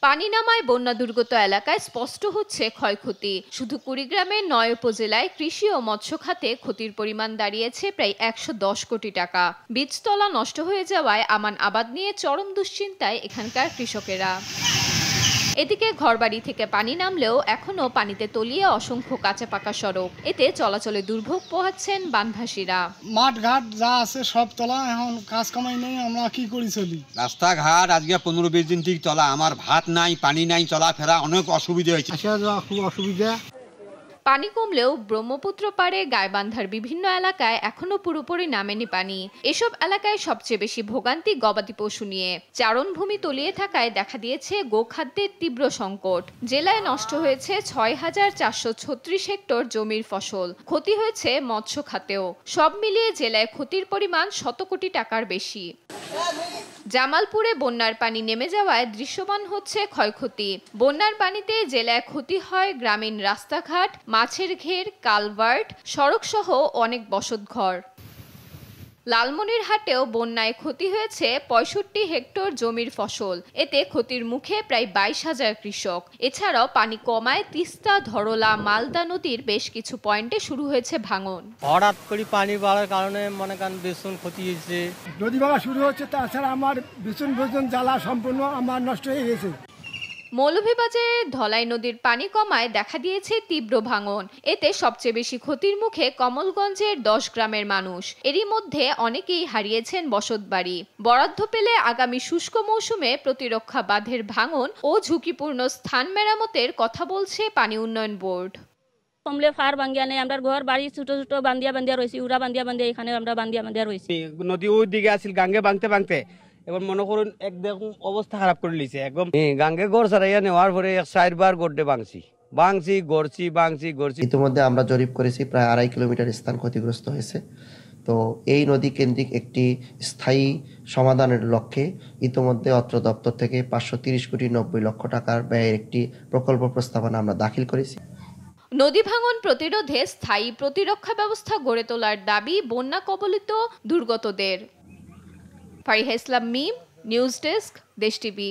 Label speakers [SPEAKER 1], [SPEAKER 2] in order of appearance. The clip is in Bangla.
[SPEAKER 1] পানি নামায় বন্যা দুর্গত এলাকায় স্পষ্ট হচ্ছে ক্ষয়ক্ষতি। শুধু কুড়িগ্রামের ৯ উপজেলায় কৃষি ও মৎস্য খাতে ক্ষতির পরিমাণ দাঁড়িয়েছে প্রায় ১১০ কোটি টাকা। বীজতলা নষ্ট হয়ে যাওয়ায় আমান আবাদ নিয়ে চরম দুশ্চিন্তায় এখানকার কৃষকেরা। এদিকে ঘরবাড়ি থেকে পানি নামলেও এখনও পানিতে তলিয়ে অসংখ্য কাঁচা পাকা সড়ক। এতে চলাচলে দুর্ভোগ পোহাচ্ছেন বানভাসীরা।
[SPEAKER 2] মাঠ ঘাট যা আছে সব তলা, এখন কাজ কামাই নেই, আমরা কি করি চলি?
[SPEAKER 3] রাস্তাঘাট আজকে ১৫-২০ দিন ঠিক তলা, আমার ভাত নাই, পানি নাই, চলাফেরা অনেক অসুবিধা হয়েছে।
[SPEAKER 2] খুব অসুবিধা।
[SPEAKER 1] পানি কমলেও ব্রহ্মপুত্র পাড়ে গাইবান্ধার বিভিন্ন এলাকায় এখনো পুরোপুরি নামেনি পানি। এসব এলাকায় সবচেয়ে বেশি ভোগান্তি গবাদি পশু নিয়ে। চারণভূমি তলিয়ে থাকায় দেখা দিয়েছে গোখাদ্যের তীব্র সংকট। জেলায় নষ্ট হয়েছে ৬,৪৩৬ হেক্টর জমির ফসল। ক্ষতি হয়েছে মৎস্য খাতেও। সব মিলিয়ে জেলায় ক্ষতির পরিমাণ ১০০ কোটি টাকার বেশি। জামালপুরে বন্যার পানি নেমে যাওয়ায় দৃশ্যমান হচ্ছে ক্ষয়ক্ষতি। বন্যার পানিতে জেলায় ক্ষতি হয় গ্রামীণ রাস্তাঘাট, মাছের ঘের, কালভার্ট, সড়ক সহ অনেক বসতঘর। লালমনিরহাটেও বন্যায় ক্ষতি হয়েছে ৬৫ হেক্টর জমির ফসল। এতে ক্ষতির মুখে প্রায় ২২,০০০ কৃষক। এছাড়াও পানি কমায় তিস্তা, ধরলা, মালদা নদীর বেশ কিছু পয়েন্টে শুরু হয়েছে ভাঙন।
[SPEAKER 4] হঠাৎ করে পানি বাড়ার কারণে মনে করেন ভীষণ ক্ষতি হয়েছে।
[SPEAKER 2] নদী ভাঙা শুরু হচ্ছে, তাছাড়া আমার ভীষণ জ্বালা সম্পূর্ণ আমার নষ্ট হয়ে গেছে।
[SPEAKER 1] মৌলভীবাজারের ধলাই নদীর পানি কমায় দেখা দিয়েছে তীব্র ভাঙন। এতে সবচেয়ে বেশি ক্ষতির মুখে কমলগঞ্জের ১০ গ্রামের মানুষ। এরই মধ্যে অনেকেই হারিয়েছেন বসতবাড়ি। বরাদ্দ পেলে আগামী শুষ্ক মৌসুমে প্রতিরক্ষা বাঁধের ভাঙন ও ঝুঁকিপূর্ণ স্থান মেরামতের কথা বলছে পানি উন্নয়ন বোর্ড।
[SPEAKER 5] কমলে ফার বাঙ্গিয়া নেই, আমরা ঘর বাড়ি ছোট ছোট বান্দিয়া রয়েছি, উড়া বান্দিয়া এখানে আমরা বান্দিয়া রয়েছি।
[SPEAKER 6] নদী ওই দিকে আসছিল, গাঙ্গে ভাঙতে এখন মনে করুন একদম অবস্থা খারাপ করে লিছে একদম। গাঙ্গে গড় ছাড়াইয়া নেওয়ার পরে ৪বার গড়ে গড়ছি।
[SPEAKER 7] ইতিমধ্যে আমরা জরিপ করেছি, প্রায় ২.৫ কিলোমিটার স্থান ক্ষতিগ্রস্ত হয়েছে। তো এই নদী কেন্দ্রিক একটি স্থায়ী সমাধানের লক্ষ্যে ইতিমধ্যে অত্র দপ্তর থেকে ৫৩০,৯০,০০,০০০ টাকার ব্যয়ের একটি প্রকল্প প্রস্তাবনা আমরা দাখিল করেছি।
[SPEAKER 1] নদী ভাঙন প্রতিরোধে স্থায়ী প্রতিরক্ষা ব্যবস্থা গড়ে তোলার দাবি বন্যা কবলিত দুর্গতদের। ফারিহা ইসলাম মিম, নিউজ ডেস্ক, দেশ টিভি।